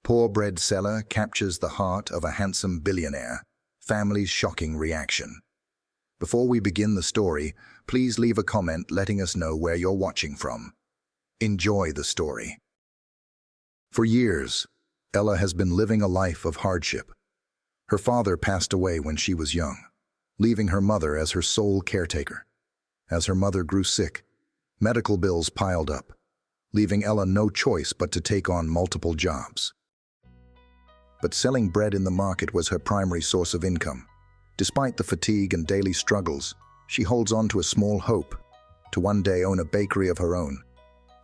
Poor bread seller captures the heart of a handsome billionaire. Family's shocking reaction. Before we begin the story, please leave a comment letting us know where you're watching from. Enjoy the story. For years, Ella has been living a life of hardship. Her father passed away when she was young, leaving her mother as her sole caretaker. As her mother grew sick, medical bills piled up, leaving Ella no choice but to take on multiple jobs. But selling bread in the market was her primary source of income. Despite the fatigue and daily struggles, she holds on to a small hope to one day own a bakery of her own.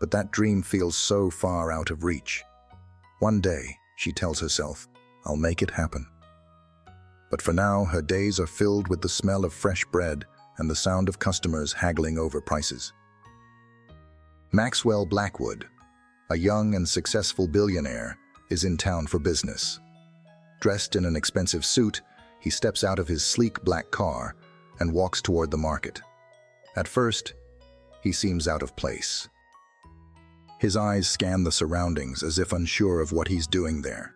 But that dream feels so far out of reach. One day, she tells herself, I'll make it happen. But for now, her days are filled with the smell of fresh bread and the sound of customers haggling over prices. Maxwell Blackwood, a young and successful billionaire, is in town for business. Dressed in an expensive suit, he steps out of his sleek black car and walks toward the market. At first, he seems out of place. His eyes scan the surroundings as if unsure of what he's doing there.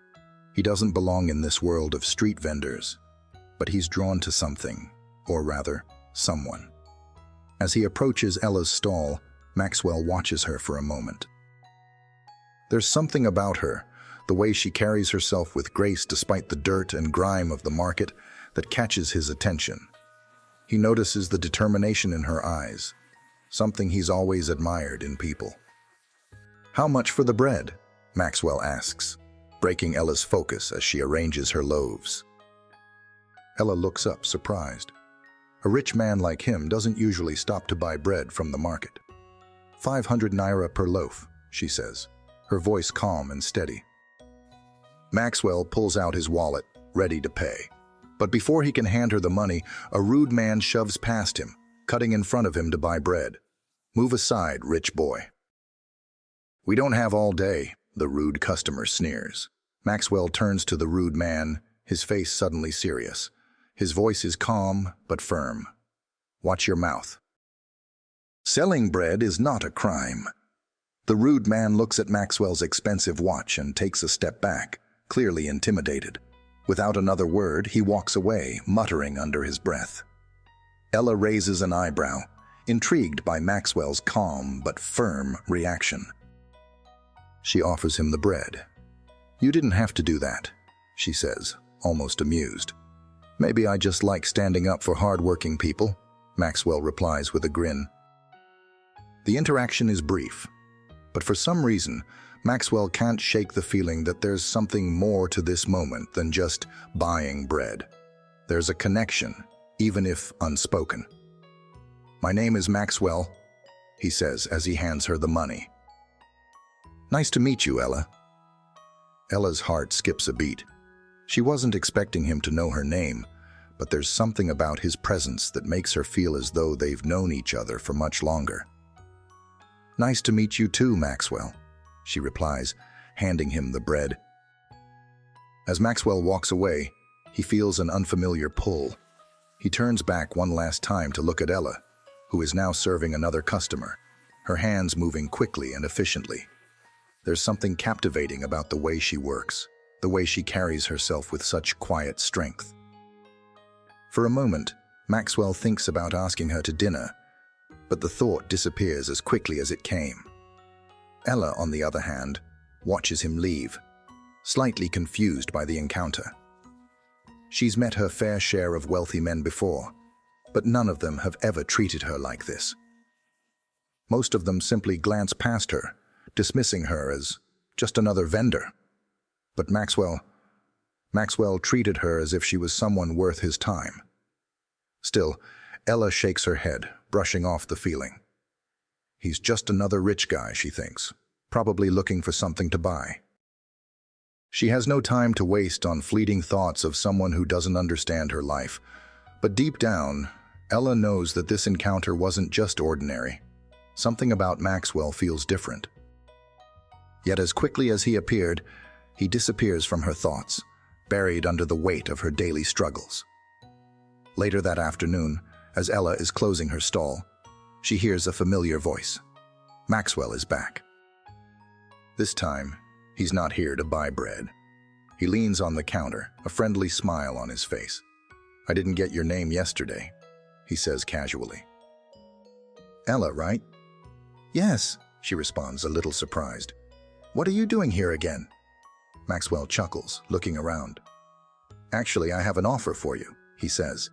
He doesn't belong in this world of street vendors, but he's drawn to something, or rather, someone. As he approaches Ella's stall, Maxwell watches her for a moment. There's something about her, the way she carries herself with grace despite the dirt and grime of the market, that catches his attention. He notices the determination in her eyes, something he's always admired in people. How much for the bread? Maxwell asks, breaking Ella's focus as she arranges her loaves. Ella looks up, surprised. A rich man like him doesn't usually stop to buy bread from the market. 500 naira per loaf, she says, her voice calm and steady. Maxwell pulls out his wallet, ready to pay. But before he can hand her the money, a rude man shoves past him, cutting in front of him to buy bread. Move aside, rich boy. We don't have all day, the rude customer sneers. Maxwell turns to the rude man, his face suddenly serious. His voice is calm but firm. Watch your mouth. Selling bread is not a crime. The rude man looks at Maxwell's expensive watch and takes a step back, clearly intimidated. Without another word, he walks away, muttering under his breath. Ella raises an eyebrow, intrigued by Maxwell's calm but firm reaction. She offers him the bread. You didn't have to do that, she says, almost amused. Maybe I just like standing up for hard-working people, Maxwell replies with a grin. The interaction is brief, but for some reason, Maxwell can't shake the feeling that there's something more to this moment than just buying bread. There's a connection, even if unspoken. My name is Maxwell, he says as he hands her the money. Nice to meet you, Ella. Ella's heart skips a beat. She wasn't expecting him to know her name, but there's something about his presence that makes her feel as though they've known each other for much longer. Nice to meet you too, Maxwell, she replies, handing him the bread. As Maxwell walks away, he feels an unfamiliar pull. He turns back one last time to look at Ella, who is now serving another customer, her hands moving quickly and efficiently. There's something captivating about the way she works, the way she carries herself with such quiet strength. For a moment, Maxwell thinks about asking her to dinner, but the thought disappears as quickly as it came. Ella, on the other hand, watches him leave, slightly confused by the encounter. She's met her fair share of wealthy men before, but none of them have ever treated her like this. Most of them simply glance past her, dismissing her as just another vendor. But Maxwell treated her as if she was someone worth his time. Still, Ella shakes her head, brushing off the feeling. He's just another rich guy, she thinks, probably looking for something to buy. She has no time to waste on fleeting thoughts of someone who doesn't understand her life. But deep down, Ella knows that this encounter wasn't just ordinary. Something about Maxwell feels different. Yet as quickly as he appeared, he disappears from her thoughts, buried under the weight of her daily struggles. Later that afternoon, as Ella is closing her stall, she hears a familiar voice. Maxwell is back. This time, he's not here to buy bread. He leans on the counter, a friendly smile on his face. "I didn't get your name yesterday," he says casually. "Ella, right?" "Yes," she responds, a little surprised. "What are you doing here again?" Maxwell chuckles, looking around. "Actually, I have an offer for you," he says,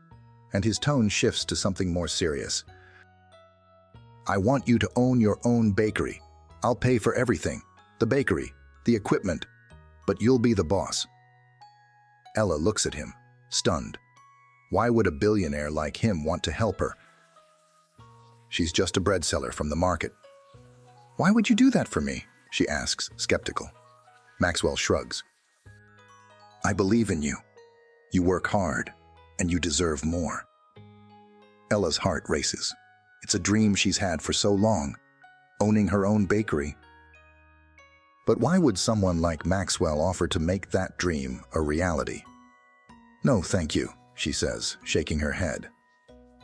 and his tone shifts to something more serious. "I want you to own your own bakery. I'll pay for everything, the bakery, the equipment, but you'll be the boss." Ella looks at him, stunned. Why would a billionaire like him want to help her? She's just a bread seller from the market. "Why would you do that for me?" she asks, skeptical. Maxwell shrugs. "I believe in you. You work hard, and you deserve more." Ella's heart races. It's a dream she's had for so long, owning her own bakery. But why would someone like Maxwell offer to make that dream a reality? "No, thank you," she says, shaking her head.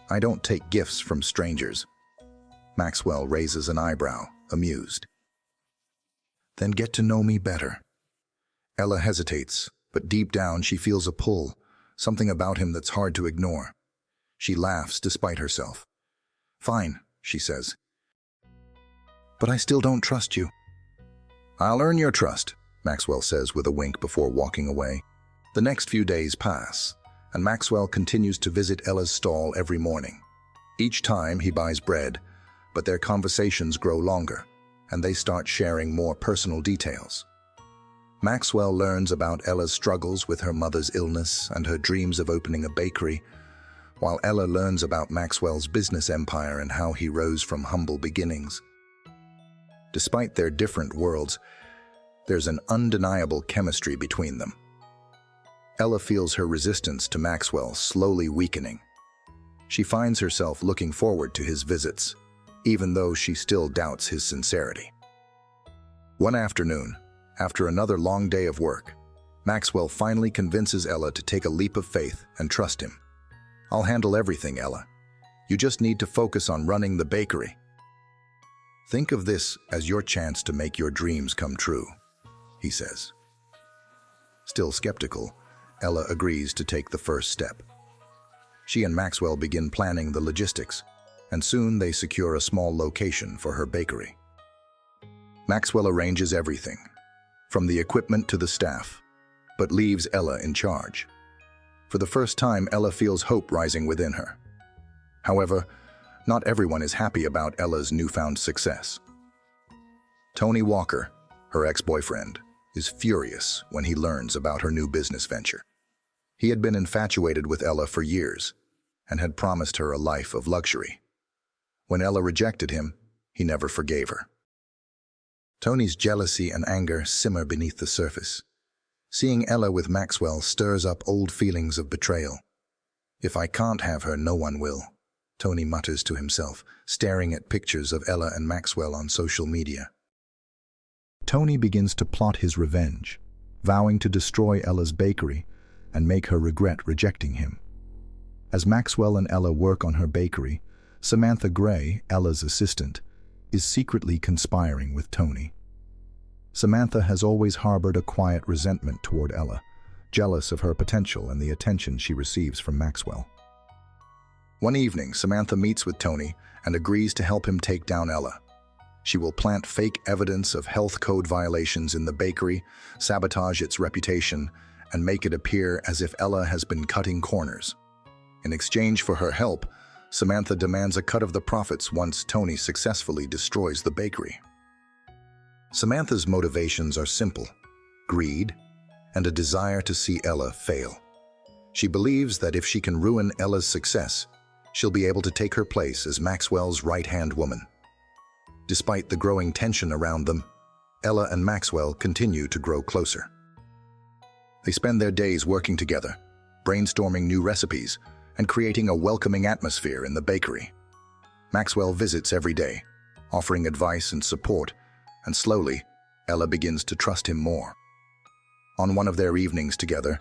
"I don't take gifts from strangers." Maxwell raises an eyebrow, amused. "Then get to know me better." Ella hesitates, but deep down she feels a pull, something about him that's hard to ignore. She laughs despite herself. "Fine," she says. "But I still don't trust you." "I'll earn your trust," Maxwell says with a wink before walking away. The next few days pass, and Maxwell continues to visit Ella's stall every morning. Each time he buys bread, but their conversations grow longer, and they start sharing more personal details. Maxwell learns about Ella's struggles with her mother's illness and her dreams of opening a bakery, while Ella learns about Maxwell's business empire and how he rose from humble beginnings. Despite their different worlds, there's an undeniable chemistry between them. Ella feels her resistance to Maxwell slowly weakening. She finds herself looking forward to his visits, even though she still doubts his sincerity. One afternoon, after another long day of work, Maxwell finally convinces Ella to take a leap of faith and trust him. "I'll handle everything, Ella. You just need to focus on running the bakery. Think of this as your chance to make your dreams come true," he says. Still skeptical, Ella agrees to take the first step. She and Maxwell begin planning the logistics, and soon they secure a small location for her bakery. Maxwell arranges everything, from the equipment to the staff, but leaves Ella in charge. For the first time, Ella feels hope rising within her. However, not everyone is happy about Ella's newfound success. Tony Walker, her ex-boyfriend, is furious when he learns about her new business venture. He had been infatuated with Ella for years and had promised her a life of luxury. When Ella rejected him, he never forgave her. Tony's jealousy and anger simmer beneath the surface. Seeing Ella with Maxwell stirs up old feelings of betrayal. "If I can't have her, no one will," Tony mutters to himself, staring at pictures of Ella and Maxwell on social media. Tony begins to plot his revenge, vowing to destroy Ella's bakery and make her regret rejecting him. As Maxwell and Ella work on her bakery, Samantha Gray, Ella's assistant, is secretly conspiring with Tony. Samantha has always harbored a quiet resentment toward Ella, jealous of her potential and the attention she receives from Maxwell. One evening, Samantha meets with Tony and agrees to help him take down Ella. She will plant fake evidence of health code violations in the bakery, sabotage its reputation, and make it appear as if Ella has been cutting corners. In exchange for her help, Samantha demands a cut of the profits once Tony successfully destroys the bakery. Samantha's motivations are simple: greed and a desire to see Ella fail. She believes that if she can ruin Ella's success, she'll be able to take her place as Maxwell's right-hand woman. Despite the growing tension around them, Ella and Maxwell continue to grow closer. They spend their days working together, brainstorming new recipes, and creating a welcoming atmosphere in the bakery. Maxwell visits every day, offering advice and support, and slowly, Ella begins to trust him more. On one of their evenings together,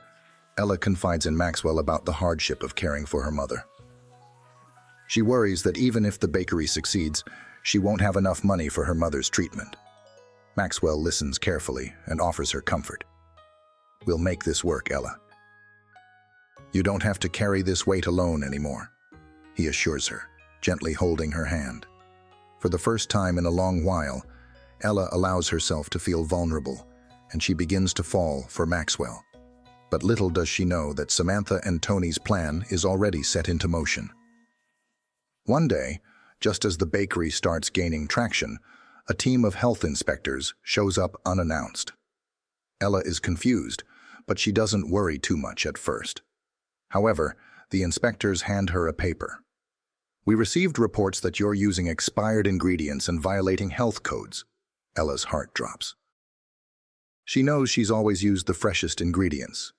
Ella confides in Maxwell about the hardship of caring for her mother. She worries that even if the bakery succeeds, she won't have enough money for her mother's treatment. Maxwell listens carefully and offers her comfort. We'll make this work, Ella. You don't have to carry this weight alone anymore, he assures her, gently holding her hand. For the first time in a long while, Ella allows herself to feel vulnerable, and she begins to fall for Maxwell. But little does she know that Samantha and Tony's plan is already set into motion. One day, just as the bakery starts gaining traction, a team of health inspectors shows up unannounced. Ella is confused, but she doesn't worry too much at first. However, the inspectors hand her a paper. We received reports that you're using expired ingredients and violating health codes. Ella's heart drops. She knows she's always used the freshest ingredients,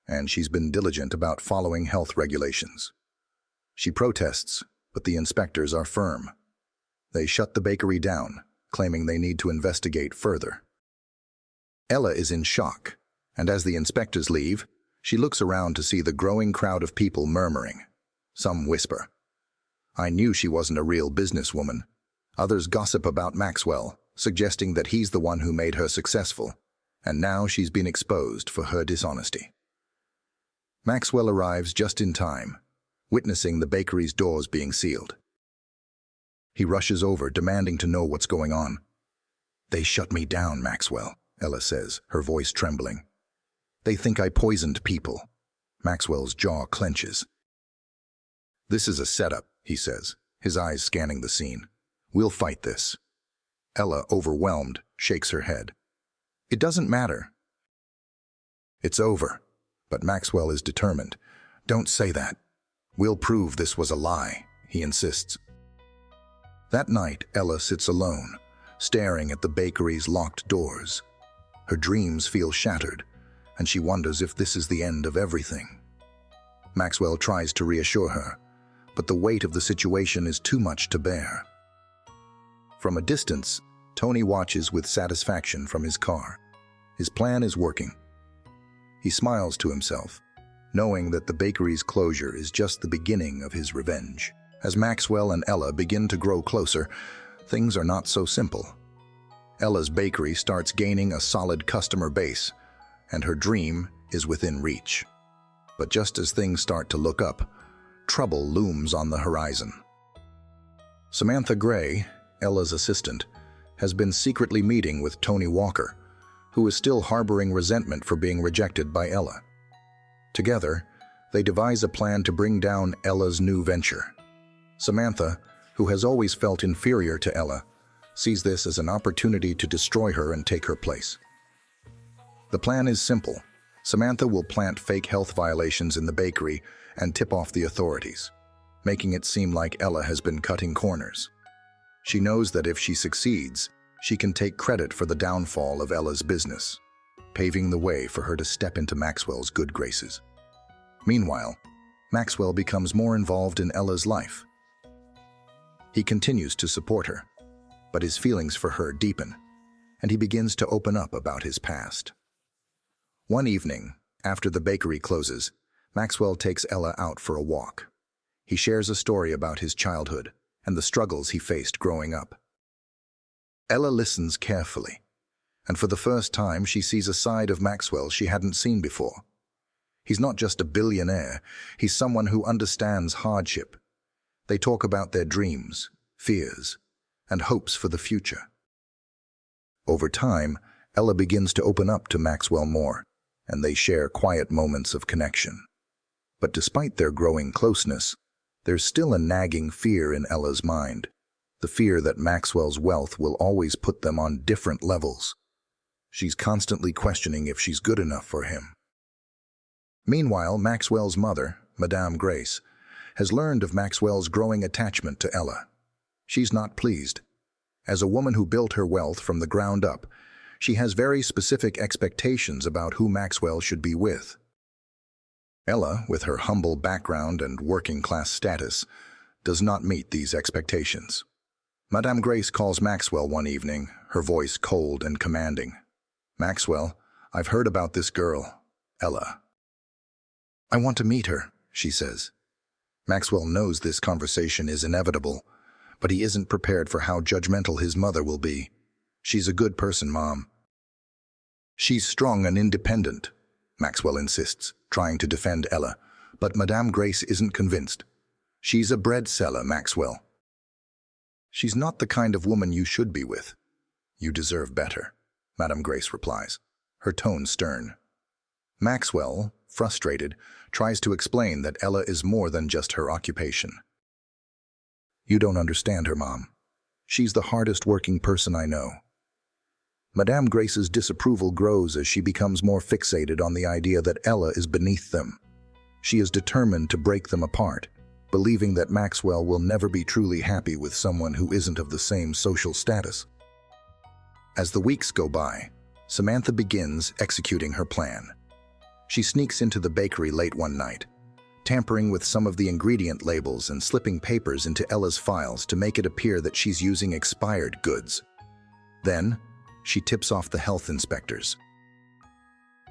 and she's been diligent about following health regulations. She protests, but the inspectors are firm. They shut the bakery down, claiming they need to investigate further. Ella is in shock, and as the inspectors leave, she looks around to see the growing crowd of people murmuring. Some whisper, "I knew she wasn't a real businesswoman." Others gossip about Maxwell, suggesting that he's the one who made her successful, and now she's been exposed for her dishonesty. Maxwell arrives just in time, witnessing the bakery's doors being sealed. He rushes over, demanding to know what's going on. "They shut me down, Maxwell," Ella says, her voice trembling. "They think I poisoned people." Maxwell's jaw clenches. "This is a setup," he says, his eyes scanning the scene. "We'll fight this." Ella, overwhelmed, shakes her head. "It doesn't matter." "It's over." But Maxwell is determined. "Don't say that. We'll prove this was a lie," he insists. That night, Ella sits alone, staring at the bakery's locked doors. Her dreams feel shattered, and she wonders if this is the end of everything. Maxwell tries to reassure her, but the weight of the situation is too much to bear. From a distance, Tony watches with satisfaction from his car. His plan is working. He smiles to himself, knowing that the bakery's closure is just the beginning of his revenge. As Maxwell and Ella begin to grow closer, things are not so simple. Ella's bakery starts gaining a solid customer base, and her dream is within reach. But just as things start to look up, trouble looms on the horizon. Samantha Gray, Ella's assistant, has been secretly meeting with Tony Walker, who is still harboring resentment for being rejected by Ella. Together, they devise a plan to bring down Ella's new venture. Samantha, who has always felt inferior to Ella, sees this as an opportunity to destroy her and take her place. The plan is simple. Samantha will plant fake health violations in the bakery and tip off the authorities, making it seem like Ella has been cutting corners. She knows that if she succeeds, she can take credit for the downfall of Ella's business, paving the way for her to step into Maxwell's good graces. Meanwhile, Maxwell becomes more involved in Ella's life. He continues to support her, but his feelings for her deepen, and he begins to open up about his past. One evening, after the bakery closes, Maxwell takes Ella out for a walk. He shares a story about his childhood and the struggles he faced growing up. Ella listens carefully, and for the first time she sees a side of Maxwell she hadn't seen before. He's not just a billionaire, he's someone who understands hardship. They talk about their dreams, fears, and hopes for the future. Over time, Ella begins to open up to Maxwell more, and they share quiet moments of connection. But despite their growing closeness, there's still a nagging fear in Ella's mind, the fear that Maxwell's wealth will always put them on different levels. She's constantly questioning if she's good enough for him. Meanwhile, Maxwell's mother, Madame Grace, has learned of Maxwell's growing attachment to Ella. She's not pleased. As a woman who built her wealth from the ground up, she has very specific expectations about who Maxwell should be with. Ella, with her humble background and working-class status, does not meet these expectations. Madame Grace calls Maxwell one evening, her voice cold and commanding. "Maxwell, I've heard about this girl, Ella." "I want to meet her," she says. Maxwell knows this conversation is inevitable, but he isn't prepared for how judgmental his mother will be. "She's a good person, Mom. She's strong and independent. Maxwell insists, trying to defend Ella, but Madame Grace isn't convinced. She's a bread seller, Maxwell. She's not the kind of woman you should be with. You deserve better, Madame Grace replies, her tone stern. Maxwell, frustrated, tries to explain that Ella is more than just her occupation. You don't understand her, Mom. She's the hardest working person I know. Madame Grace's disapproval grows as she becomes more fixated on the idea that Ella is beneath them. She is determined to break them apart, believing that Maxwell will never be truly happy with someone who isn't of the same social status. As the weeks go by, Samantha begins executing her plan. She sneaks into the bakery late one night, tampering with some of the ingredient labels and slipping papers into Ella's files to make it appear that she's using expired goods. Then, she tips off the health inspectors.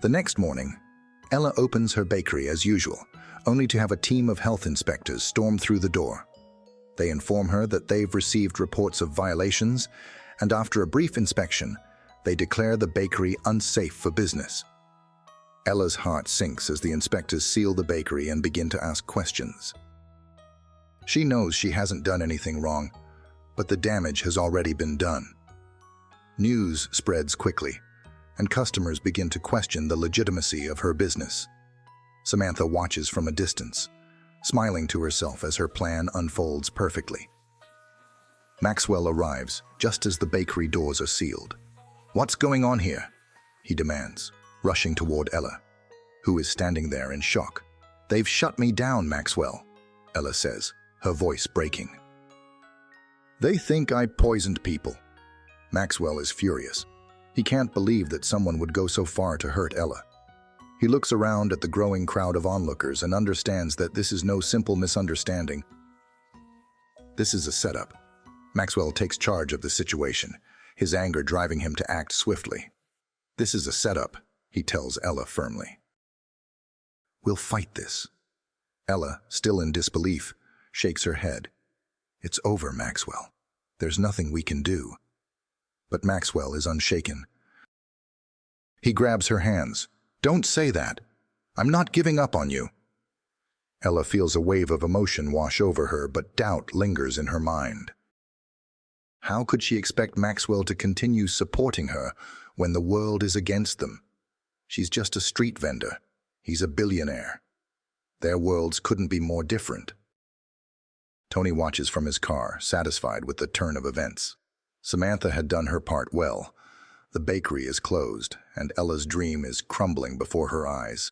The next morning, Ella opens her bakery as usual, only to have a team of health inspectors storm through the door. They inform her that they've received reports of violations, and after a brief inspection, they declare the bakery unsafe for business. Ella's heart sinks as the inspectors seal the bakery and begin to ask questions. She knows she hasn't done anything wrong, but the damage has already been done. News spreads quickly, and customers begin to question the legitimacy of her business. Samantha watches from a distance, smiling to herself as her plan unfolds perfectly. Maxwell arrives just as the bakery doors are sealed. "What's going on here?" he demands, rushing toward Ella, who is standing there in shock. "They've shut me down, Maxwell," Ella says, her voice breaking. "They think I poisoned people." Maxwell is furious. He can't believe that someone would go so far to hurt Ella. He looks around at the growing crowd of onlookers and understands that this is no simple misunderstanding. This is a setup. Maxwell takes charge of the situation, his anger driving him to act swiftly. "This is a setup," he tells Ella firmly. "We'll fight this." Ella, still in disbelief, shakes her head. "It's over, Maxwell. There's nothing we can do." But Maxwell is unshaken. He grabs her hands. "Don't say that. I'm not giving up on you." Ella feels a wave of emotion wash over her, but doubt lingers in her mind. How could she expect Maxwell to continue supporting her when the world is against them? She's just a street vendor. He's a billionaire. Their worlds couldn't be more different. Tony watches from his car, satisfied with the turn of events. Samantha had done her part well. The bakery is closed, and Ella's dream is crumbling before her eyes.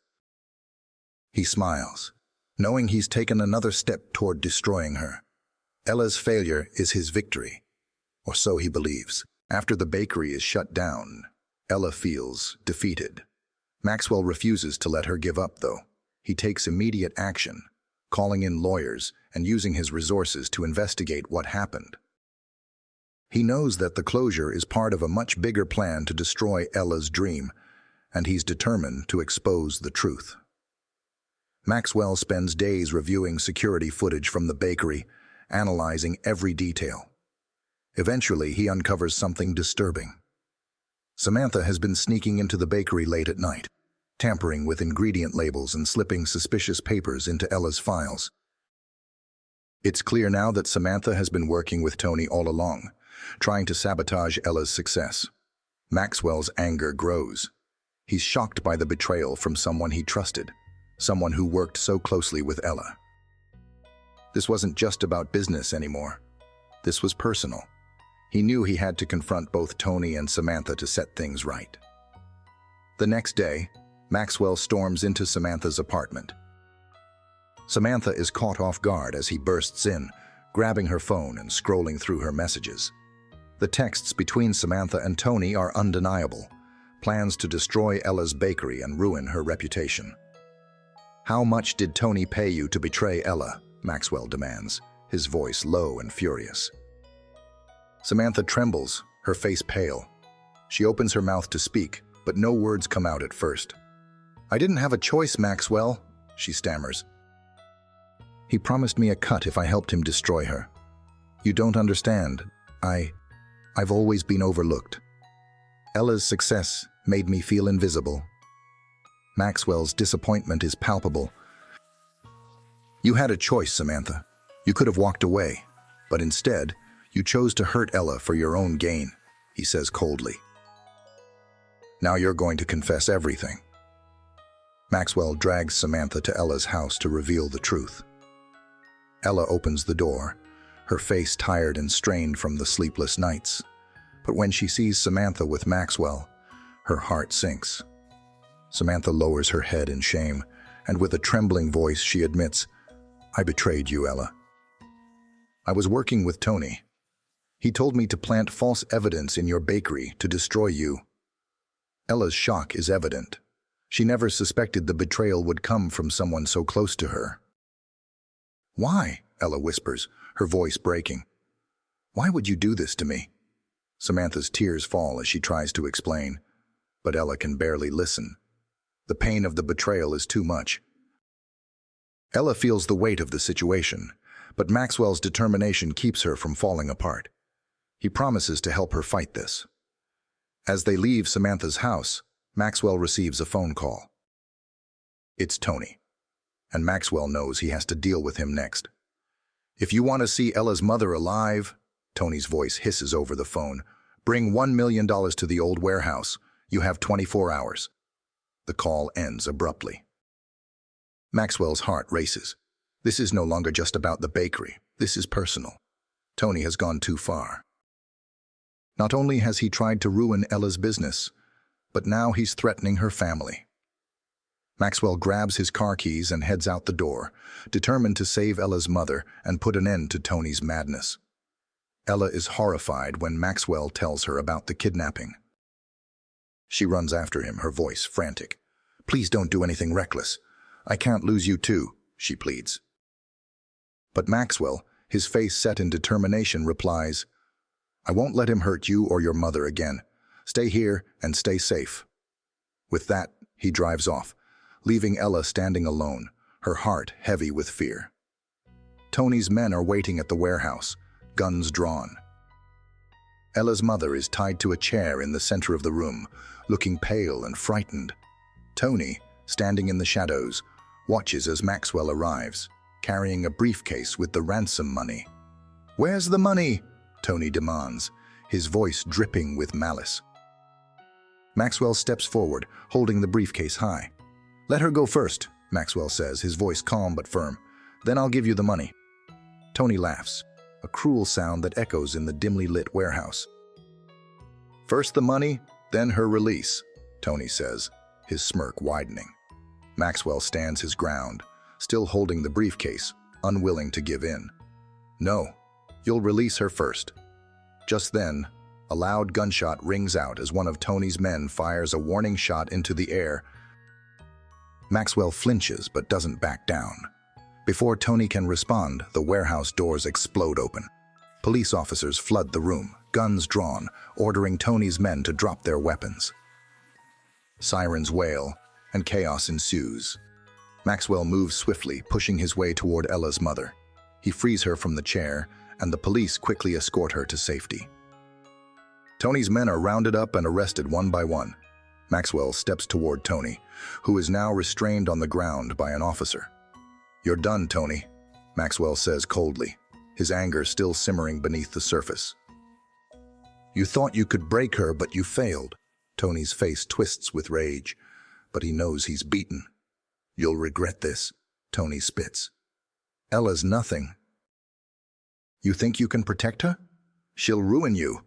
He smiles, knowing he's taken another step toward destroying her. Ella's failure is his victory, or so he believes. After the bakery is shut down, Ella feels defeated. Maxwell refuses to let her give up, though. He takes immediate action, calling in lawyers and using his resources to investigate what happened. He knows that the closure is part of a much bigger plan to destroy Ella's dream, and he's determined to expose the truth. Maxwell spends days reviewing security footage from the bakery, analyzing every detail. Eventually, he uncovers something disturbing. Samantha has been sneaking into the bakery late at night, tampering with ingredient labels and slipping suspicious papers into Ella's files. It's clear now that Samantha has been working with Tony all along, trying to sabotage Ella's success. Maxwell's anger grows. He's shocked by the betrayal from someone he trusted, someone who worked so closely with Ella. This wasn't just about business anymore. This was personal. He knew he had to confront both Tony and Samantha to set things right. The next day, Maxwell storms into Samantha's apartment. Samantha is caught off guard as he bursts in, grabbing her phone and scrolling through her messages. The texts between Samantha and Tony are undeniable, plans to destroy Ella's bakery and ruin her reputation. "How much did Tony pay you to betray Ella?" Maxwell demands, his voice low and furious. Samantha trembles, her face pale. She opens her mouth to speak, but no words come out at first. "I didn't have a choice, Maxwell," she stammers. "He promised me a cut if I helped him destroy her. You don't understand. I've always been overlooked. Ella's success made me feel invisible." Maxwell's disappointment is palpable. You had a choice, Samantha. You could have walked away, but instead, you chose to hurt Ella for your own gain, he says coldly. Now you're going to confess everything. Maxwell drags Samantha to Ella's house to reveal the truth. Ella opens the door, her face tired and strained from the sleepless nights. But when she sees Samantha with Maxwell, her heart sinks. Samantha lowers her head in shame, and with a trembling voice she admits, "I betrayed you, Ella. I was working with Tony. He told me to plant false evidence in your bakery to destroy you." Ella's shock is evident. She never suspected the betrayal would come from someone so close to her. "Why?" Ella whispers, her voice breaking. "Why would you do this to me?" Samantha's tears fall as she tries to explain, but Ella can barely listen. The pain of the betrayal is too much. Ella feels the weight of the situation, but Maxwell's determination keeps her from falling apart. He promises to help her fight this. As they leave Samantha's house, Maxwell receives a phone call. It's Tony, and Maxwell knows he has to deal with him next. "If you want to see Ella's mother alive," Tony's voice hisses over the phone, "bring $1 million to the old warehouse. You have 24 hours. The call ends abruptly. Maxwell's heart races. This is no longer just about the bakery. This is personal. Tony has gone too far. Not only has he tried to ruin Ella's business, but now he's threatening her family. Maxwell grabs his car keys and heads out the door, determined to save Ella's mother and put an end to Tony's madness. Ella is horrified when Maxwell tells her about the kidnapping. She runs after him, her voice frantic. "Please don't do anything reckless. I can't lose you too," she pleads. But Maxwell, his face set in determination, replies, "I won't let him hurt you or your mother again. Stay here and stay safe." With that, he drives off, leaving Ella standing alone, her heart heavy with fear. Tony's men are waiting at the warehouse, guns drawn. Ella's mother is tied to a chair in the center of the room, looking pale and frightened. Tony, standing in the shadows, watches as Maxwell arrives, carrying a briefcase with the ransom money. "Where's the money?" Tony demands, his voice dripping with malice. Maxwell steps forward, holding the briefcase high. "Let her go first," Maxwell says, his voice calm but firm. "Then I'll give you the money." Tony laughs, a cruel sound that echoes in the dimly lit warehouse. "First the money, then her release," Tony says, his smirk widening. Maxwell stands his ground, still holding the briefcase, unwilling to give in. "No, you'll release her first." Just then, a loud gunshot rings out as one of Tony's men fires a warning shot into the air. Maxwell flinches but doesn't back down. Before Tony can respond, the warehouse doors explode open. Police officers flood the room, guns drawn, ordering Tony's men to drop their weapons. Sirens wail, and chaos ensues. Maxwell moves swiftly, pushing his way toward Ella's mother. He frees her from the chair, and the police quickly escort her to safety. Tony's men are rounded up and arrested one by one. Maxwell steps toward Tony, who is now restrained on the ground by an officer. "You're done, Tony," Maxwell says coldly, his anger still simmering beneath the surface. "You thought you could break her, but you failed." Tony's face twists with rage, but he knows he's beaten. "You'll regret this," Tony spits. "Ella's nothing. You think you can protect her? She'll ruin you."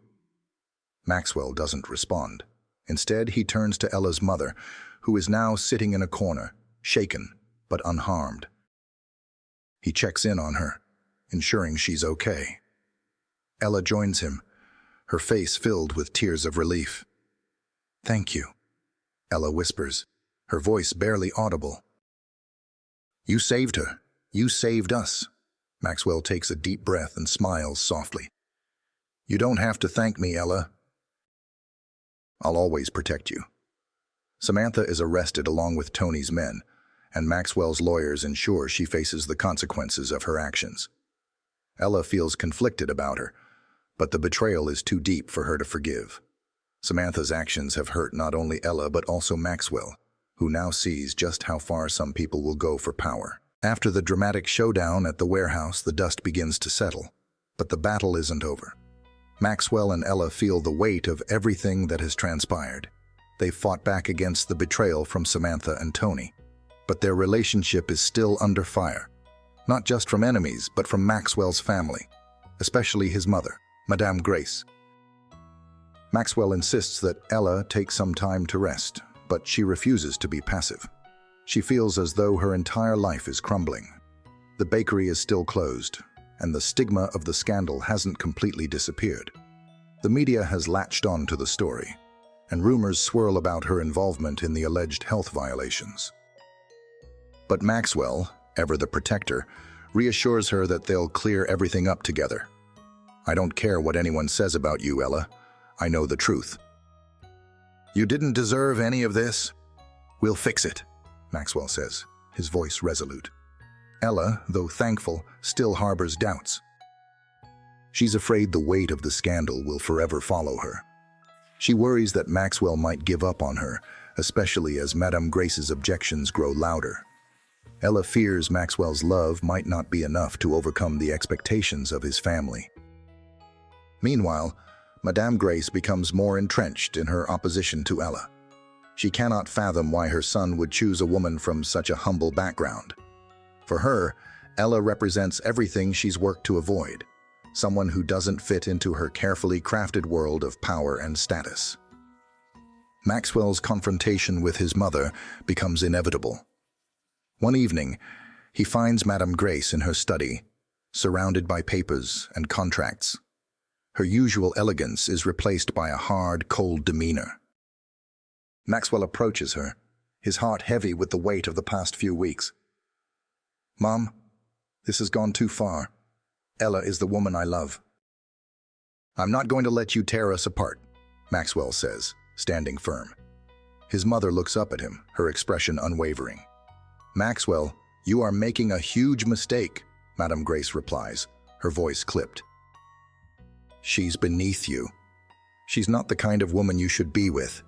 Maxwell doesn't respond. Instead, he turns to Ella's mother, who is now sitting in a corner, shaken but unharmed. He checks in on her, ensuring she's okay. Ella joins him, her face filled with tears of relief. "Thank you," Ella whispers, her voice barely audible. "You saved her. You saved us." Maxwell takes a deep breath and smiles softly. "You don't have to thank me, Ella. I'll always protect you." Samantha is arrested along with Tony's men, and Maxwell's lawyers ensure she faces the consequences of her actions. Ella feels conflicted about her, but the betrayal is too deep for her to forgive. Samantha's actions have hurt not only Ella but also Maxwell, who now sees just how far some people will go for power. After the dramatic showdown at the warehouse, the dust begins to settle. But the battle isn't over. Maxwell and Ella feel the weight of everything that has transpired. They fought back against the betrayal from Samantha and Tony. But their relationship is still under fire. Not just from enemies, but from Maxwell's family, especially his mother, Madame Grace. Maxwell insists that Ella take some time to rest, but she refuses to be passive. She feels as though her entire life is crumbling. The bakery is still closed, and the stigma of the scandal hasn't completely disappeared. The media has latched on to the story, and rumors swirl about her involvement in the alleged health violations. But Maxwell, ever the protector, reassures her that they'll clear everything up together. "I don't care what anyone says about you, Ella. I know the truth." "You didn't deserve any of this. We'll fix it," Maxwell says, his voice resolute. Ella, though thankful, still harbors doubts. She's afraid the weight of the scandal will forever follow her. She worries that Maxwell might give up on her, especially as Madame Grace's objections grow louder. Ella fears Maxwell's love might not be enough to overcome the expectations of his family. Meanwhile, Madame Grace becomes more entrenched in her opposition to Ella. She cannot fathom why her son would choose a woman from such a humble background. For her, Ella represents everything she's worked to avoid, someone who doesn't fit into her carefully crafted world of power and status. Maxwell's confrontation with his mother becomes inevitable. One evening, he finds Madame Grace in her study, surrounded by papers and contracts. Her usual elegance is replaced by a hard, cold demeanor. Maxwell approaches her, his heart heavy with the weight of the past few weeks. "Mom, this has gone too far. Ella is the woman I love." "I'm not going to let you tear us apart," Maxwell says, standing firm. His mother looks up at him, her expression unwavering. "Maxwell, you are making a huge mistake," Madame Grace replies, her voice clipped. "She's beneath you. She's not the kind of woman you should be with.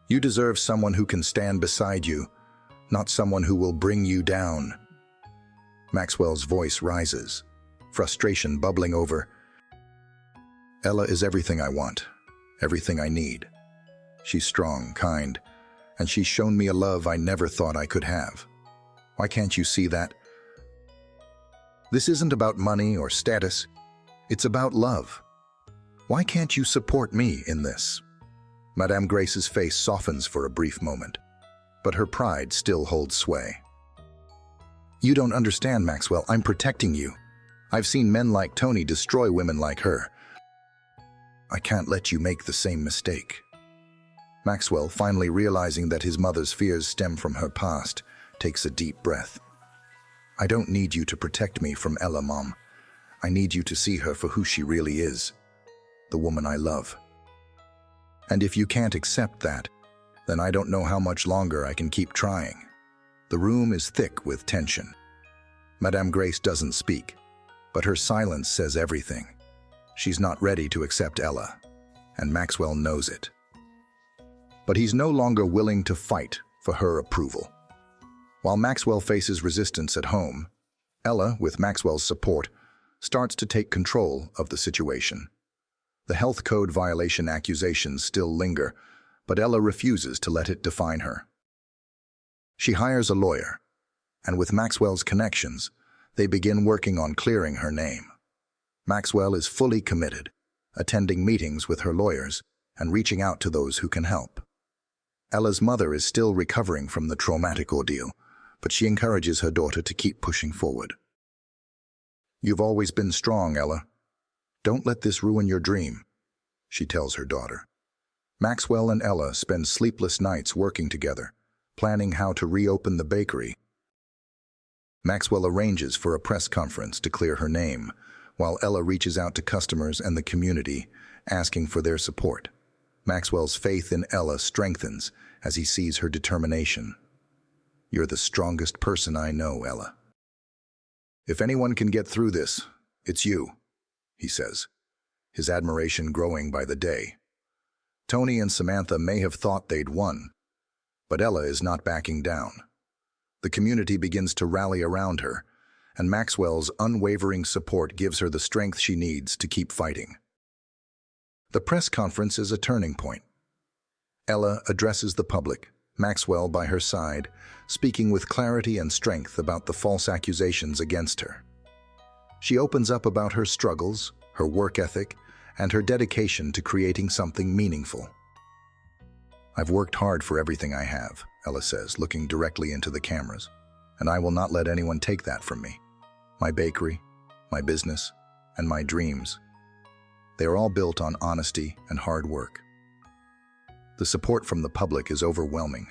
You deserve someone who can stand beside you, not someone who will bring you down." Maxwell's voice rises, frustration bubbling over. "Ella is everything I want, everything I need. She's strong, kind, and she's shown me a love I never thought I could have. Why can't you see that? This isn't about money or status. It's about love. Why can't you support me in this?" Madame Grace's face softens for a brief moment, but her pride still holds sway. "You don't understand, Maxwell. I'm protecting you. I've seen men like Tony destroy women like her. I can't let you make the same mistake." Maxwell, finally realizing that his mother's fears stem from her past, takes a deep breath. "I don't need you to protect me from Ella, Mom. I need you to see her for who she really is, the woman I love. And if you can't accept that, then I don't know how much longer I can keep trying." The room is thick with tension. Madame Grace doesn't speak, but her silence says everything. She's not ready to accept Ella, and Maxwell knows it. But he's no longer willing to fight for her approval. While Maxwell faces resistance at home, Ella, with Maxwell's support, starts to take control of the situation. The health code violation accusations still linger, but Ella refuses to let it define her. She hires a lawyer, and with Maxwell's connections, they begin working on clearing her name. Maxwell is fully committed, attending meetings with her lawyers and reaching out to those who can help. Ella's mother is still recovering from the traumatic ordeal, but she encourages her daughter to keep pushing forward. "You've always been strong, Ella. Don't let this ruin your dream," she tells her daughter. Maxwell and Ella spend sleepless nights working together, planning how to reopen the bakery. Maxwell arranges for a press conference to clear her name, while Ella reaches out to customers and the community, asking for their support. Maxwell's faith in Ella strengthens as he sees her determination. "You're the strongest person I know, Ella. If anyone can get through this, it's you," he says, his admiration growing by the day. Tony and Samantha may have thought they'd won, But Ella is not backing down. The community begins to rally around her, and Maxwell's unwavering support gives her the strength she needs to keep fighting. The press conference is a turning point. Ella addresses the public, Maxwell by her side, speaking with clarity and strength about the false accusations against her. She opens up about her struggles, her work ethic, and her dedication to creating something meaningful. "I've worked hard for everything I have," Ella says, looking directly into the cameras, "and I will not let anyone take that from me. My bakery, my business, and my dreams. They are all built on honesty and hard work." The support from the public is overwhelming.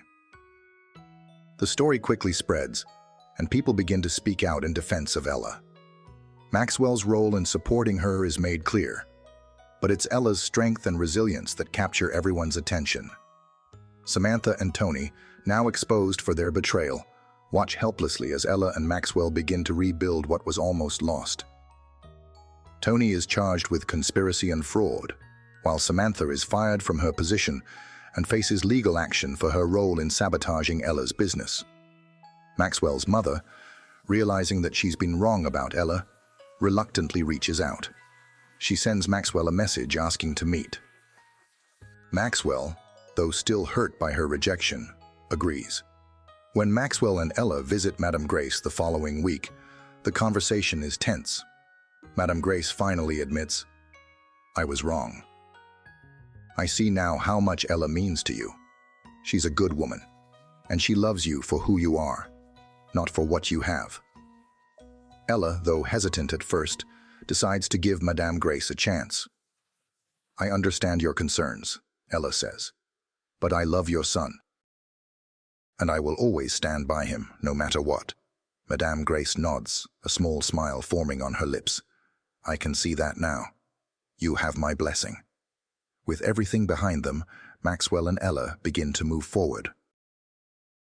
The story quickly spreads, and people begin to speak out in defense of Ella. Maxwell's role in supporting her is made clear, but it's Ella's strength and resilience that capture everyone's attention. Samantha and Tony, now exposed for their betrayal, watch helplessly as Ella and Maxwell begin to rebuild what was almost lost. Tony is charged with conspiracy and fraud, while Samantha is fired from her position and faces legal action for her role in sabotaging Ella's business. Maxwell's mother, realizing that she's been wrong about Ella, reluctantly reaches out. She sends Maxwell a message asking to meet. Maxwell, though still hurt by her rejection, agrees. When Maxwell and Ella visit Madame Grace the following week, the conversation is tense. Madame Grace finally admits, "I was wrong. I see now how much Ella means to you. She's a good woman, and she loves you for who you are, not for what you have." Ella, though hesitant at first, decides to give Madame Grace a chance. "I understand your concerns," Ella says, "but I love your son, and I will always stand by him, no matter what." Madame Grace nods, a small smile forming on her lips. "I can see that now. You have my blessing." With everything behind them, Maxwell and Ella begin to move forward.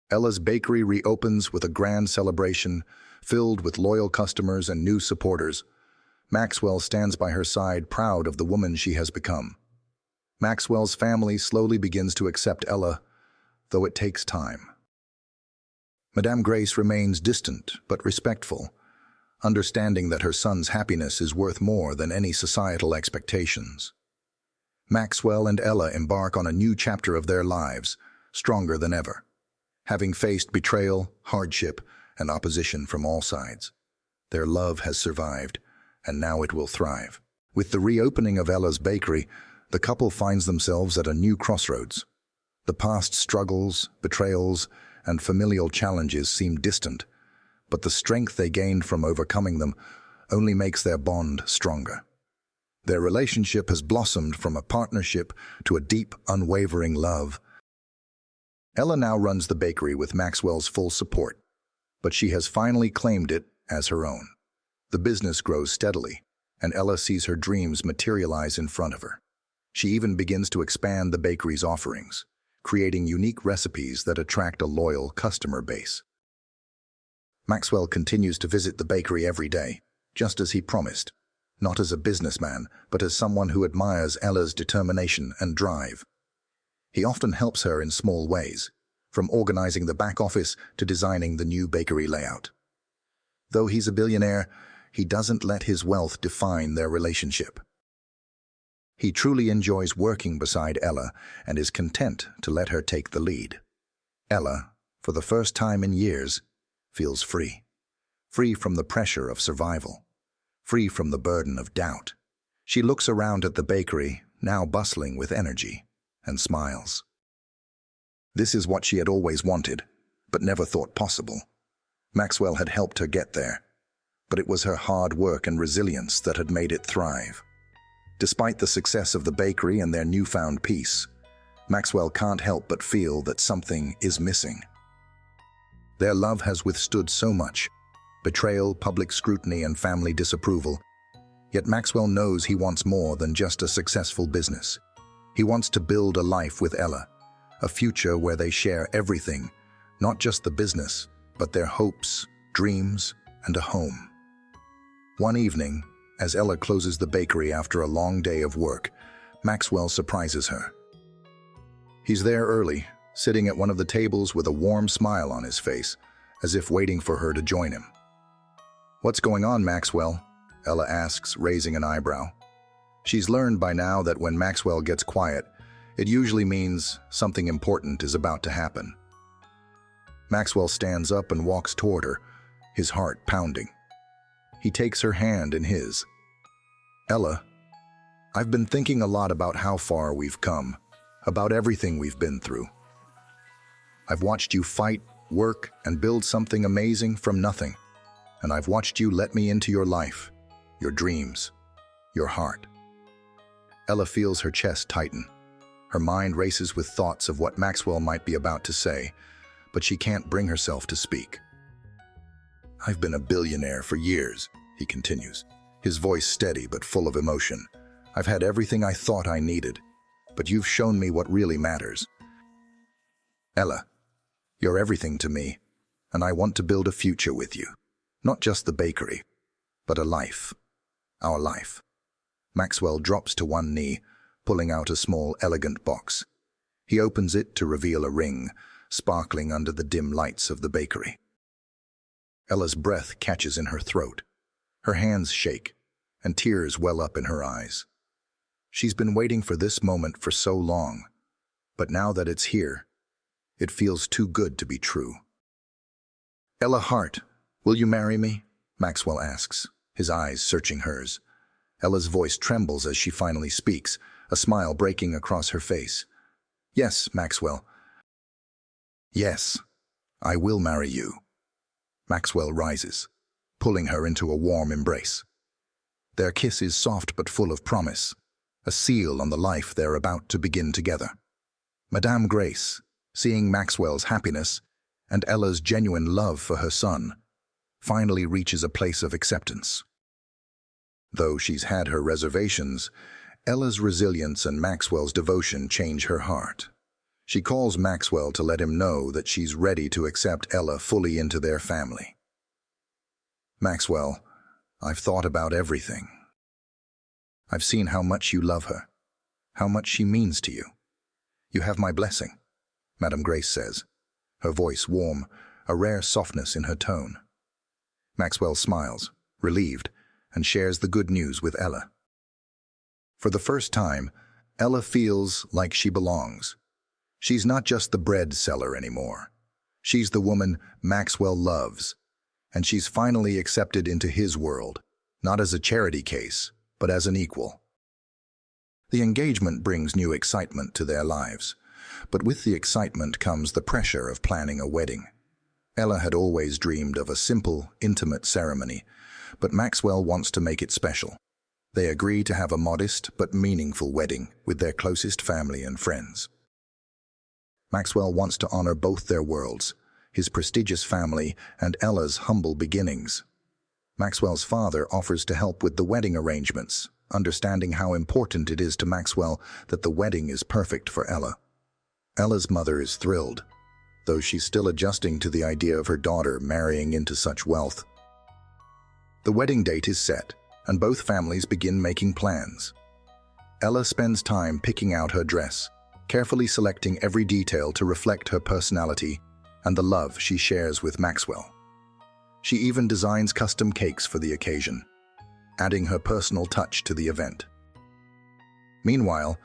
Ella's bakery reopens with a grand celebration, filled with loyal customers and new supporters. Maxwell stands by her side, proud of the woman she has become. Maxwell's family slowly begins to accept Ella, though it takes time. Madame Grace remains distant but respectful, understanding that her son's happiness is worth more than any societal expectations. Maxwell and Ella embark on a new chapter of their lives, stronger than ever. Having faced betrayal, hardship, and opposition from all sides, their love has survived, and now it will thrive. With the reopening of Ella's bakery, the couple finds themselves at a new crossroads. The past struggles, betrayals, and familial challenges seem distant, but the strength they gained from overcoming them only makes their bond stronger. Their relationship has blossomed from a partnership to a deep, unwavering love. Ella now runs the bakery with Maxwell's full support, but she has finally claimed it as her own. The business grows steadily, and Ella sees her dreams materialize in front of her. She even begins to expand the bakery's offerings, creating unique recipes that attract a loyal customer base. Maxwell continues to visit the bakery every day, just as he promised, not as a businessman, but as someone who admires Ella's determination and drive. He often helps her in small ways, from organizing the back office to designing the new bakery layout. Though he's a billionaire, he doesn't let his wealth define their relationship. He truly enjoys working beside Ella and is content to let her take the lead. Ella, for the first time in years, feels free. Free from the pressure of survival. Free from the burden of doubt. She looks around at the bakery, now bustling with energy, and smiles. This is what she had always wanted, but never thought possible. Maxwell had helped her get there, but it was her hard work and resilience that had made it thrive. Despite the success of the bakery and their newfound peace, Maxwell can't help but feel that something is missing. Their love has withstood so much, betrayal, public scrutiny, and family disapproval. Yet Maxwell knows he wants more than just a successful business. He wants to build a life with Ella, a future where they share everything, not just the business, but their hopes, dreams, and a home. One evening, as Ella closes the bakery after a long day of work, Maxwell surprises her. He's there early, sitting at one of the tables with a warm smile on his face, as if waiting for her to join him. "What's going on, Maxwell?" Ella asks, raising an eyebrow. She's learned by now that when Maxwell gets quiet, it usually means something important is about to happen. Maxwell stands up and walks toward her, his heart pounding. He takes her hand in his. "Ella, I've been thinking a lot about how far we've come, about everything we've been through. I've watched you fight, work, and build something amazing from nothing. And I've watched you let me into your life, your dreams, your heart." Ella feels her chest tighten. Her mind races with thoughts of what Maxwell might be about to say, but she can't bring herself to speak. "I've been a billionaire for years," he continues, his voice steady but full of emotion. "I've had everything I thought I needed, but you've shown me what really matters. Ella, you're everything to me, and I want to build a future with you. Not just the bakery, but a life. Our life." Maxwell drops to one knee, pulling out a small, elegant box. He opens it to reveal a ring, sparkling under the dim lights of the bakery. Ella's breath catches in her throat. Her hands shake, and tears well up in her eyes. She's been waiting for this moment for so long, but now that it's here, it feels too good to be true. "Ella Hart, will you marry me?" Maxwell asks, his eyes searching hers. Ella's voice trembles as she finally speaks, a smile breaking across her face. "Yes, Maxwell. Yes, I will marry you." Maxwell rises, pulling her into a warm embrace. Their kiss is soft but full of promise, a seal on the life they're about to begin together. Madame Grace, seeing Maxwell's happiness and Ella's genuine love for her son, finally reaches a place of acceptance. Though she's had her reservations, Ella's resilience and Maxwell's devotion change her heart. She calls Maxwell to let him know that she's ready to accept Ella fully into their family. "Maxwell, I've thought about everything. I've seen how much you love her, how much she means to you. You have my blessing," Madame Grace says, her voice warm, a rare softness in her tone. Maxwell smiles, relieved, and shares the good news with Ella. For the first time, Ella feels like she belongs. She's not just the bread seller anymore. She's the woman Maxwell loves, and she's finally accepted into his world, not as a charity case, but as an equal. The engagement brings new excitement to their lives, but with the excitement comes the pressure of planning a wedding. Ella had always dreamed of a simple, intimate ceremony, but Maxwell wants to make it special. They agree to have a modest but meaningful wedding with their closest family and friends. Maxwell wants to honor both their worlds, his prestigious family and Ella's humble beginnings. Maxwell's father offers to help with the wedding arrangements, understanding how important it is to Maxwell that the wedding is perfect for Ella. Ella's mother is thrilled, though she's still adjusting to the idea of her daughter marrying into such wealth. The wedding date is set, and both families begin making plans. Ella spends time picking out her dress, carefully selecting every detail to reflect her personality and the love she shares with Maxwell. She even designs custom cakes for the occasion, adding her personal touch to the event. Meanwhile,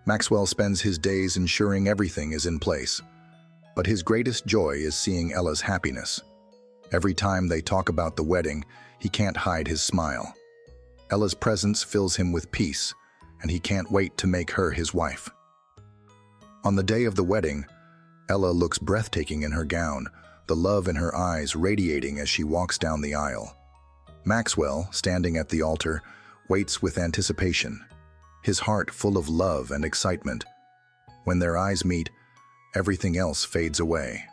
Maxwell spends his days ensuring everything is in place, but his greatest joy is seeing Ella's happiness. Every time they talk about the wedding, he can't hide his smile. Ella's presence fills him with peace, and he can't wait to make her his wife. On the day of the wedding, Ella looks breathtaking in her gown, the love in her eyes radiating as she walks down the aisle. Maxwell, standing at the altar, waits with anticipation, his heart full of love and excitement. When their eyes meet, everything else fades away.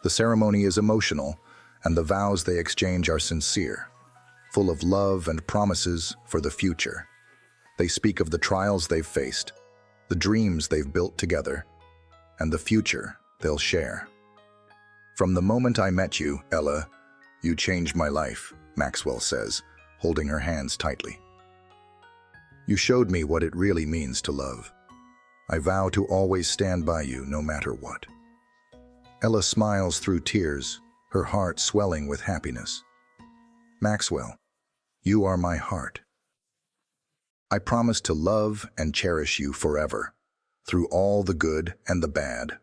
The ceremony is emotional, and the vows they exchange are sincere, full of love and promises for the future. They speak of the trials they've faced, the dreams they've built together, and the future they'll share. "From the moment I met you, Ella, you changed my life," Maxwell says, holding her hands tightly. "You showed me what it really means to love. I vow to always stand by you no matter what." Ella smiles through tears, her heart swelling with happiness. "Maxwell, you are my heart. I promise to love and cherish you forever, through all the good and the bad."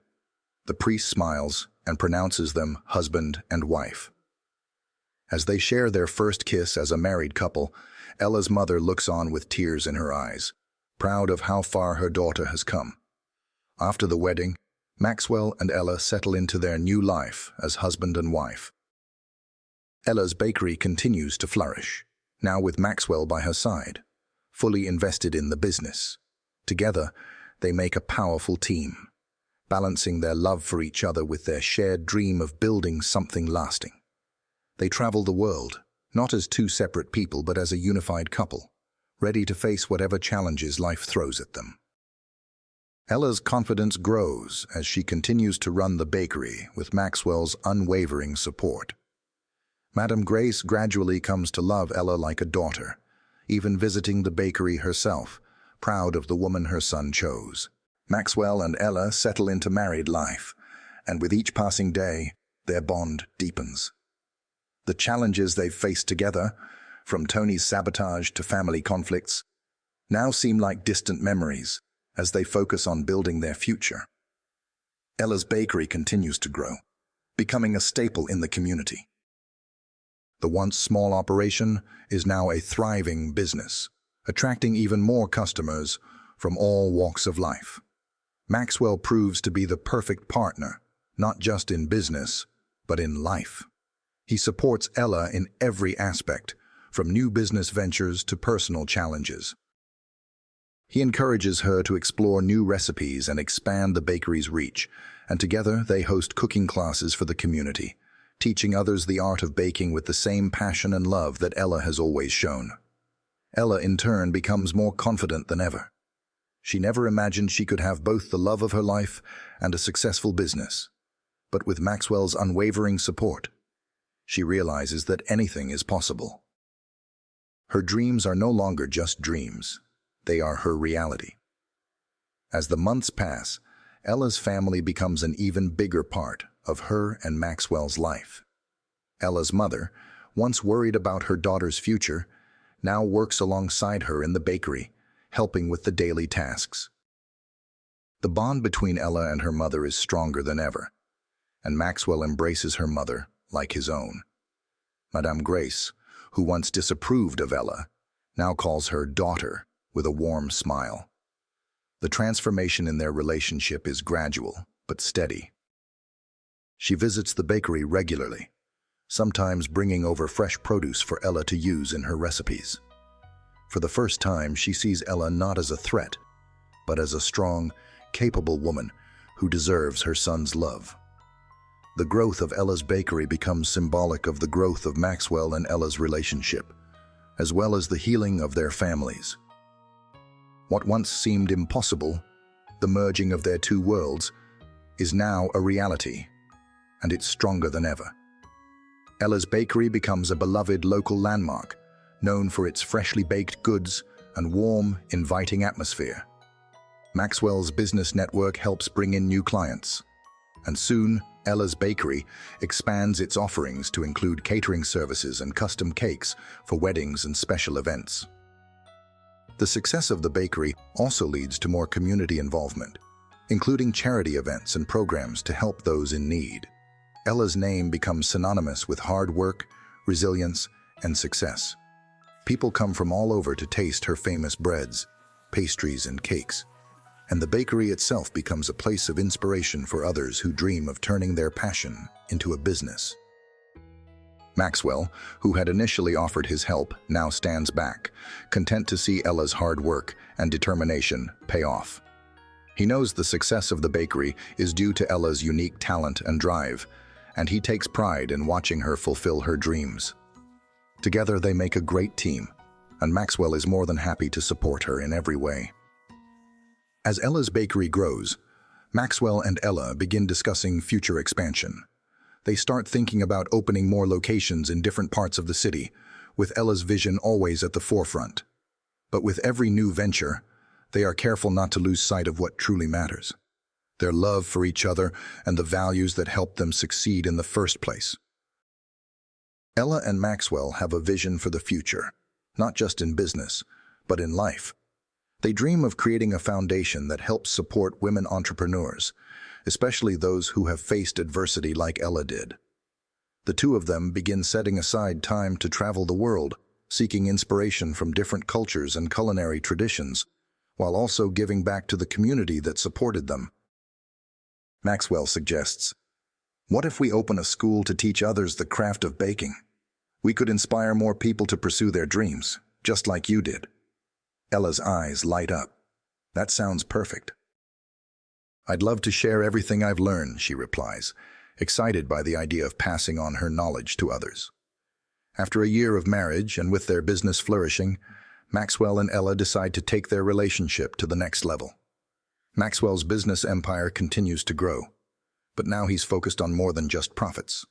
The priest smiles and pronounces them husband and wife. As they share their first kiss as a married couple, Ella's mother looks on with tears in her eyes, proud of how far her daughter has come. After the wedding, Maxwell and Ella settle into their new life as husband and wife. Ella's bakery continues to flourish, now with Maxwell by her side, fully invested in the business. Together, they make a powerful team, balancing their love for each other with their shared dream of building something lasting. They travel the world, not as two separate people but as a unified couple, ready to face whatever challenges life throws at them. Ella's confidence grows as she continues to run the bakery with Maxwell's unwavering support. Madame Grace gradually comes to love Ella like a daughter, even visiting the bakery herself, proud of the woman her son chose. Maxwell and Ella settle into married life, and with each passing day, their bond deepens. The challenges they've faced together, from Tony's sabotage to family conflicts, now seem like distant memories as they focus on building their future. Ella's bakery continues to grow, becoming a staple in the community. The once small operation is now a thriving business, attracting even more customers from all walks of life. Maxwell proves to be the perfect partner, not just in business, but in life. He supports Ella in every aspect, from new business ventures to personal challenges. He encourages her to explore new recipes and expand the bakery's reach, and together they host cooking classes for the community, teaching others the art of baking with the same passion and love that Ella has always shown. Ella, in turn, becomes more confident than ever. She never imagined she could have both the love of her life and a successful business. But with Maxwell's unwavering support, she realizes that anything is possible. Her dreams are no longer just dreams. They are her reality. As the months pass, Ella's family becomes an even bigger part of her and Maxwell's life. Ella's mother, once worried about her daughter's future, now works alongside her in the bakery, helping with the daily tasks. The bond between Ella and her mother is stronger than ever, and Maxwell embraces her mother like his own. Madame Grace, who once disapproved of Ella, now calls her daughter with a warm smile. The transformation in their relationship is gradual but steady. She visits the bakery regularly, sometimes bringing over fresh produce for Ella to use in her recipes. For the first time, she sees Ella not as a threat, but as a strong, capable woman who deserves her son's love. The growth of Ella's bakery becomes symbolic of the growth of Maxwell and Ella's relationship, as well as the healing of their families. What once seemed impossible, the merging of their two worlds, is now a reality, and it's stronger than ever. Ella's bakery becomes a beloved local landmark, known for its freshly baked goods and warm, inviting atmosphere. Maxwell's business network helps bring in new clients, and soon Ella's bakery expands its offerings to include catering services and custom cakes for weddings and special events. The success of the bakery also leads to more community involvement, including charity events and programs to help those in need. Ella's name becomes synonymous with hard work, resilience, and success. People come from all over to taste her famous breads, pastries, and cakes, and the bakery itself becomes a place of inspiration for others who dream of turning their passion into a business. Maxwell, who had initially offered his help, now stands back, content to see Ella's hard work and determination pay off. He knows the success of the bakery is due to Ella's unique talent and drive, and he takes pride in watching her fulfill her dreams. Together they make a great team, and Maxwell is more than happy to support her in every way. As Ella's bakery grows, Maxwell and Ella begin discussing future expansion. They start thinking about opening more locations in different parts of the city, with Ella's vision always at the forefront. But with every new venture, They are careful not to lose sight of what truly matters: their love for each other and the values that helped them succeed in the first place. Ella and Maxwell have a vision for the future, not just in business, but in life. They dream of creating a foundation that helps support women entrepreneurs, especially those who have faced adversity like Ella did. The two of them begin setting aside time to travel the world, seeking inspiration from different cultures and culinary traditions, while also giving back to the community that supported them. Maxwell suggests, "What if we open a school to teach others the craft of baking? We could inspire more people to pursue their dreams, just like you did." Ella's eyes light up. "That sounds perfect." "I'd love to share everything I've learned," she replies, excited by the idea of passing on her knowledge to others. After a year of marriage and with their business flourishing, Maxwell and Ella decide to take their relationship to the next level. Maxwell's business empire continues to grow, but now he's focused on more than just profits.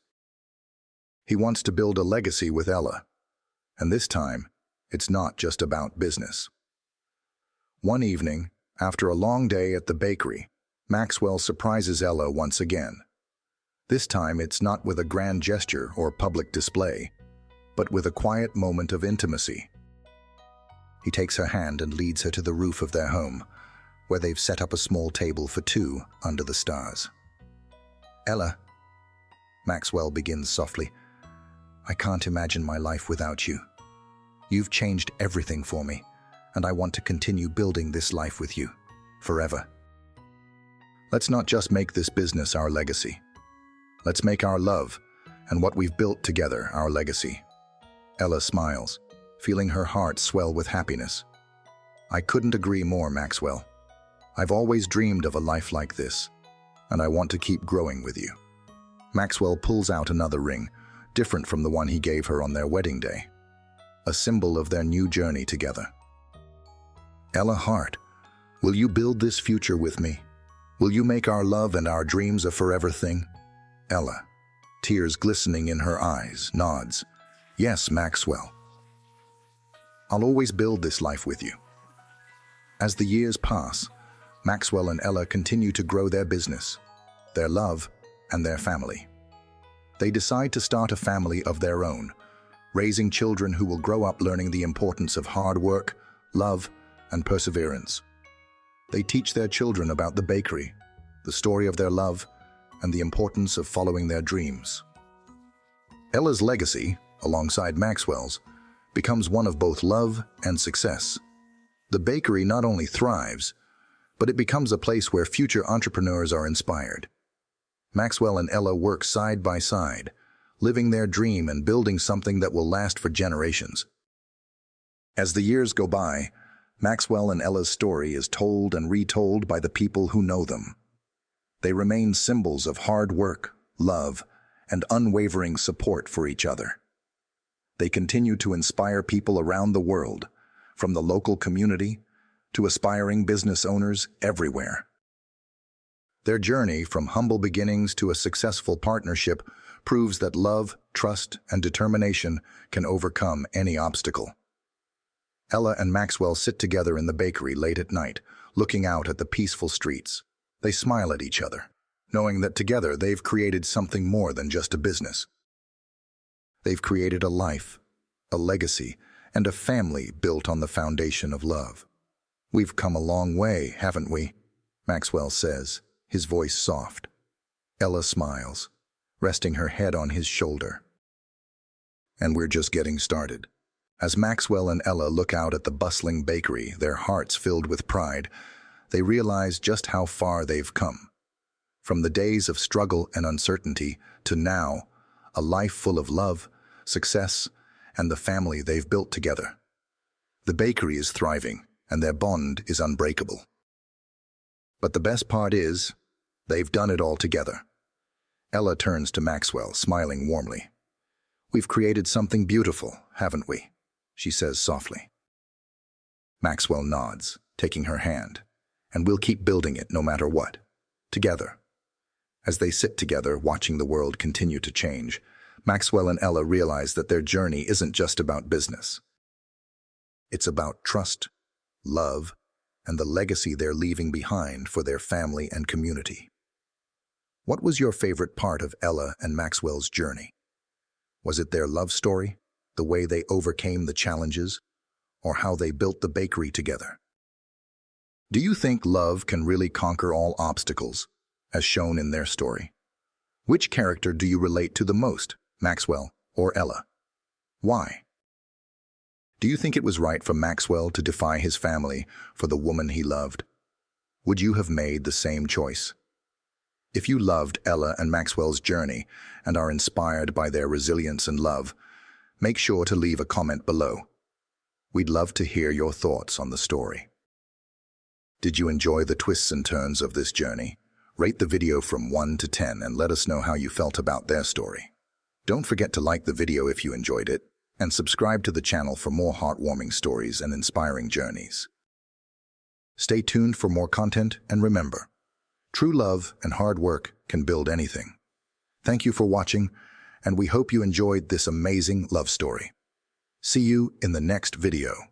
He wants to build a legacy with Ella, and this time, it's not just about business. One evening, after a long day at the bakery, Maxwell surprises Ella once again. This time, it's not with a grand gesture or public display, but with a quiet moment of intimacy. He takes her hand and leads her to the roof of their home, where they've set up a small table for two under the stars. "Ella," Maxwell begins softly, "I can't imagine my life without you. You've changed everything for me, and I want to continue building this life with you, forever. Let's not just make this business our legacy. Let's make our love and what we've built together our legacy." Ella smiles, feeling her heart swell with happiness. "I couldn't agree more, Maxwell. I've always dreamed of a life like this, and I want to keep growing with you." Maxwell pulls out another ring, different from the one he gave her on their wedding day, a symbol of their new journey together. "Ella Hart, will you build this future with me? Will you make our love and our dreams a forever thing?" Ella, tears glistening in her eyes, nods, "Yes, Maxwell. I'll always build this life with you." As the years pass, Maxwell and Ella continue to grow their business, their love, and their family. They decide to start a family of their own, raising children who will grow up learning the importance of hard work, love, and perseverance. They teach their children about the bakery, the story of their love, and the importance of following their dreams. Ella's legacy, alongside Maxwell's, becomes one of both love and success. The bakery not only thrives, but it becomes a place where future entrepreneurs are inspired. Maxwell and Ella work side by side, living their dream and building something that will last for generations. As the years go by, Maxwell and Ella's story is told and retold by the people who know them. They remain symbols of hard work, love, and unwavering support for each other. They continue to inspire people around the world, from the local community to aspiring business owners everywhere. Their journey from humble beginnings to a successful partnership proves that love, trust, and determination can overcome any obstacle. Ella and Maxwell sit together in the bakery late at night, looking out at the peaceful streets. They smile at each other, knowing that together they've created something more than just a business. They've created a life, a legacy, and a family built on the foundation of love. "We've come a long way, haven't we?" Maxwell says, his voice soft. Ella smiles, resting her head on his shoulder. "And we're just getting started." As Maxwell and Ella look out at the bustling bakery, their hearts filled with pride, they realize just how far they've come. From the days of struggle and uncertainty to now, a life full of love, success, and the family they've built together. The bakery is thriving, and their bond is unbreakable. But the best part is, they've done it all together. Ella turns to Maxwell, smiling warmly. "We've created something beautiful, haven't we?" she says softly. Maxwell nods, taking her hand, "And we'll keep building it no matter what, together." As they sit together, watching the world continue to change, Maxwell and Ella realize that their journey isn't just about business. It's about trust, love, and the legacy they're leaving behind for their family and community. What was your favorite part of Ella and Maxwell's journey? Was it their love story, the way they overcame the challenges, or how they built the bakery together? Do you think love can really conquer all obstacles, as shown in their story? Which character do you relate to the most, Maxwell or Ella? Why? Do you think it was right for Maxwell to defy his family for the woman he loved? Would you have made the same choice? If you loved Ella and Maxwell's journey and are inspired by their resilience and love, make sure to leave a comment below. We'd love to hear your thoughts on the story. Did you enjoy the twists and turns of this journey? Rate the video from 1 to 10 and let us know how you felt about their story. Don't forget to like the video if you enjoyed it, and subscribe to the channel for more heartwarming stories and inspiring journeys. Stay tuned for more content, and remember, true love and hard work can build anything. Thank you for watching, and we hope you enjoyed this amazing love story. See you in the next video.